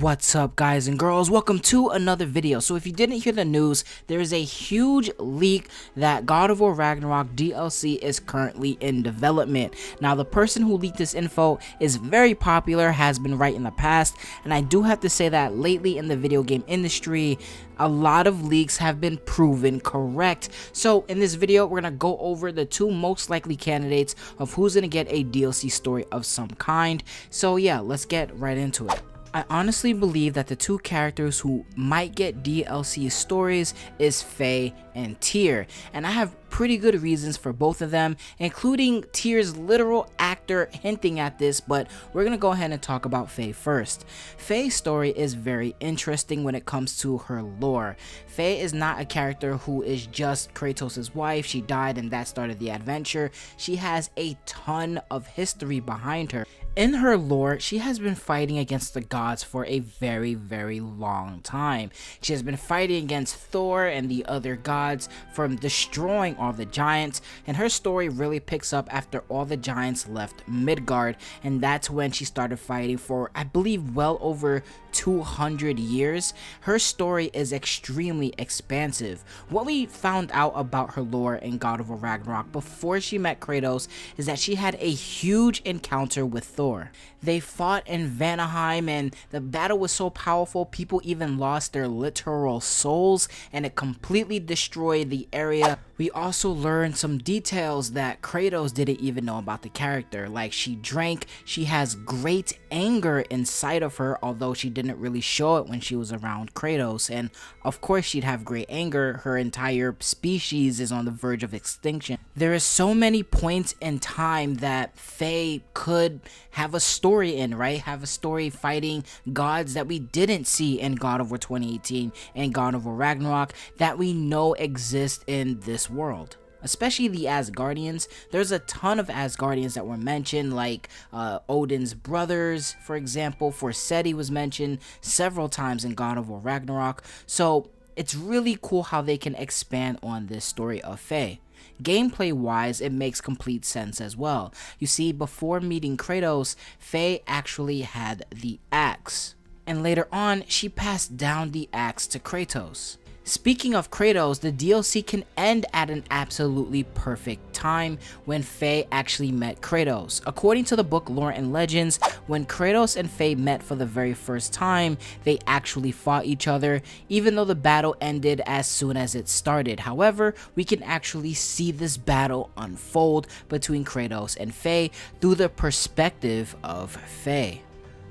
What's up, guys and girls? Welcome to another video. So if you didn't hear the news, there is a huge leak that God of War Ragnarok DLC is currently in development. Now, the person who leaked this info is very popular, has been right in the past, and I do have to say that lately in the video game industry, a lot of leaks have been proven correct. So in this video, we're gonna go over the two most likely candidates of who's gonna get a DLC story of some kind. So yeah, let's get right into it. I honestly believe that the two characters who might get DLC stories is Faye and Tyr, and I have pretty good reasons for both of them, including Tyr's literal actor hinting at this, but we're gonna go ahead and talk about Faye first. Faye's story is very interesting when it comes to her lore. Faye is not a character who is just Kratos' wife. She died and that started the adventure. She has a ton of history behind her. In her lore, she has been fighting against the gods for a very long time. She has been fighting against Thor and the other gods from destroying all the giants, and her story really picks up after all the giants left Midgard, and that's when she started fighting for, I believe, well over 200 years. Her story is extremely expansive. What we found out about her lore in God of War Ragnarok before she met Kratos is that she had a huge encounter with Thor. They fought in Vanaheim, and the battle was so powerful people even lost their literal souls, and it completely destroyed the area. We also learned some details that Kratos didn't even know about the character, like she drank, she has great anger inside of her, although she didn't really show it when she was around Kratos, and of course she'd have great anger. Her entire species is on the verge of extinction. There is so many points in time that Faye could have a story in, right? Have a story fighting gods that we didn't see in God of War 2018 and God of War Ragnarok that we know exist in this world. Especially the Asgardians. There's a ton of Asgardians that were mentioned, like Odin's brothers, for example. Forseti was mentioned several times in God of War Ragnarok. So it's really cool how they can expand on this story of Faye. Gameplay wise, it makes complete sense as well. You see, before meeting Kratos, Faye actually had the axe, and later on she passed down the axe to Kratos. Speaking of Kratos, the DLC can end at an absolutely perfect time when Faye actually met Kratos. According to the book Lore and Legends, when Kratos and Faye met for the very first time, they actually fought each other, even though the battle ended as soon as it started. However, we can actually see this battle unfold between Kratos and Faye through the perspective of Faye.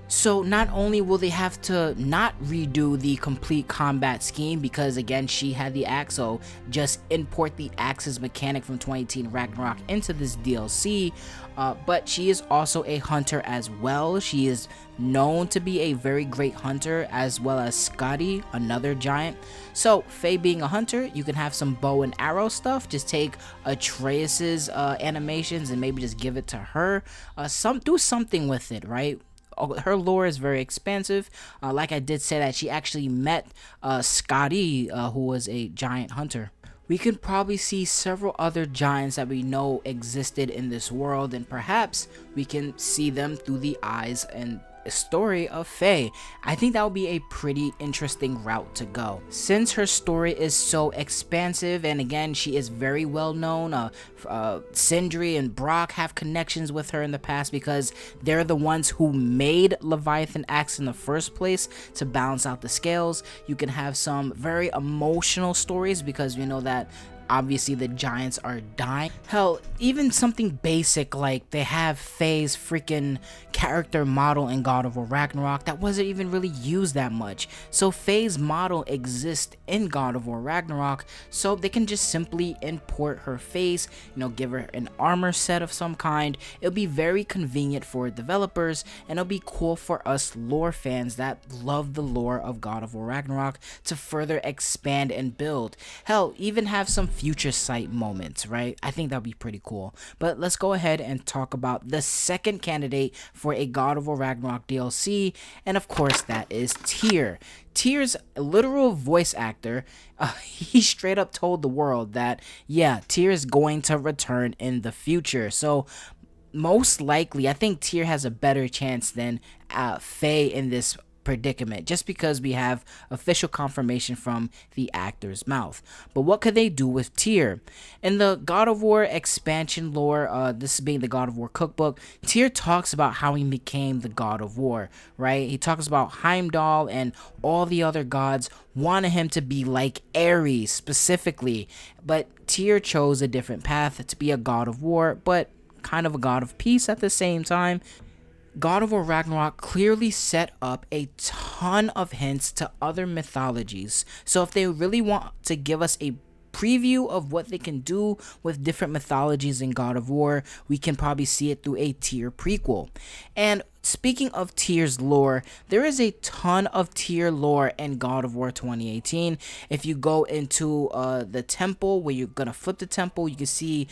So not only will they have to not redo the complete combat scheme, because again she had the axe, so just import the axe's mechanic from 2018 Ragnarok into this DLC, but she is also a hunter as well. She is known to be a very great hunter, as well as Skadi, another giant. So Faye being a hunter, you can have some bow and arrow stuff. Just take Atreus's animations and maybe just give it to her. Do something with it, right? Her lore is very expansive. Like I did say that she actually met Skadi, who was a giant hunter. We could probably see several other giants that we know existed in this world, and perhaps we can see them through the eyes and story of Faye. I think that would be a pretty interesting route to go, since her story is so expansive, and again she is very well known. Sindri and Brock have connections with her in the past because they're the ones who made Leviathan Axe in the first place to balance out the scales. You can have some very emotional stories because we know that obviously the giants are dying. Hell, even something basic like they have Faye's freaking character model in God of War Ragnarok that wasn't even really used that much. So Faye's model exists in God of War Ragnarok, so they can just simply import her face, give her an armor set of some kind. It'll be very convenient for developers, and it'll be cool for us lore fans that love the lore of God of War Ragnarok to further expand and build. Hell, even have some future sight moments, right? I think that'd be pretty cool. But let's go ahead and talk about the second candidate for a God of War Ragnarok DLC, and of course that is Tyr. Tyr's literal voice actor, he straight up told the world that, yeah, Tyr is going to return in the future. So most likely, I think Tyr has a better chance than Faye in this predicament just because we have official confirmation from the actor's mouth. But what could they do with Tyr? In the God of War expansion lore, this being the God of War cookbook, Tyr talks about how he became the God of War, right? He talks about Heimdall and all the other gods wanted him to be like Ares specifically, but Tyr chose a different path to be a God of War, but kind of a God of peace at the same time. God of War Ragnarok clearly set up a ton of hints to other mythologies. So if they really want to give us a preview of what they can do with different mythologies in God of War, we can probably see it through a Tyr prequel. And speaking of Tyr's lore, there is a ton of Tyr lore in God of War 2018. If you go into the temple, where you're gonna flip the temple, you can see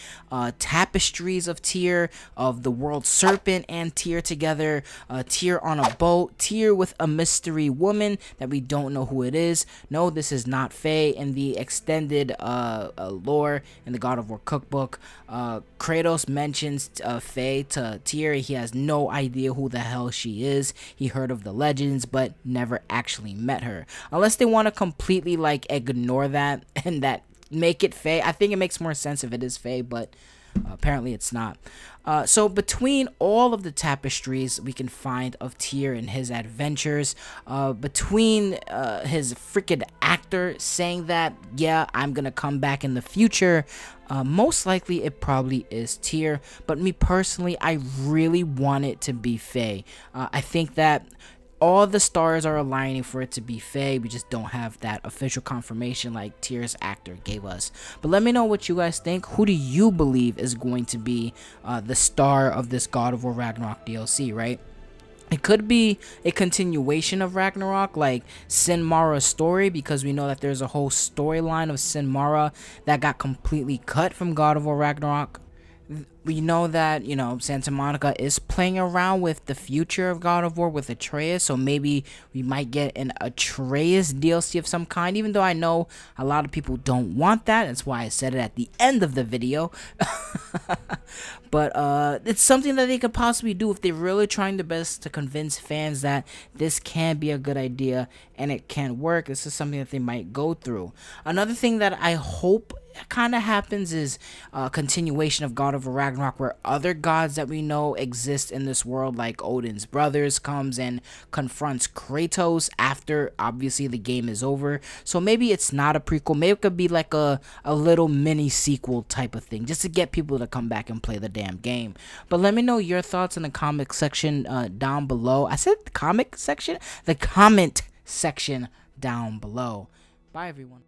tapestries of Tyr, of the world serpent and Tyr together, Tyr on a boat, Tyr with a mystery woman that we don't know who it is. No, this is not Faye. In the extended lore in the God of War cookbook, Kratos mentions Faye to Tyr. He has no idea who the hell she is. He heard of the legends but never actually met her, unless they want to completely like ignore that and that make it Faye. I think it makes more sense if it is Faye, but apparently it's not. So between all of the tapestries we can find of Tyr and his adventures, between his freaking actor saying that, yeah, I'm gonna come back in the future, most likely it probably is Tyr. But me personally, I really want it to be Faye. I think that all the stars are aligning for it to be Faye. We just don't have that official confirmation like Tyr's actor gave us. But let me know what you guys think. Who do you believe is going to be the star of this God of War Ragnarok DLC, right? It could be a continuation of Ragnarok, like Sin Mara's story, because we know that there's a whole storyline of Sin Mara that got completely cut from God of War Ragnarok. We know that, you know, Santa Monica is playing around with the future of God of War with Atreus, so maybe we might get an Atreus DLC of some kind, even though I know a lot of people don't want that. That's why I said it at the end of the video. But it's something that they could possibly do if they're really trying their best to convince fans that this can be a good idea and it can work. This is something that they might go through. Another thing that I hope kind of happens is a continuation of God of War Ragnarok, where other gods that we know exist in this world, like Odin's brothers, comes and confronts Kratos after obviously the game is over. So maybe it's not a prequel, maybe it could be like a little mini sequel type of thing, just to get people to come back and play the damn game. But let me know your thoughts in the comment section down below. I said the comment section down below. Bye everyone.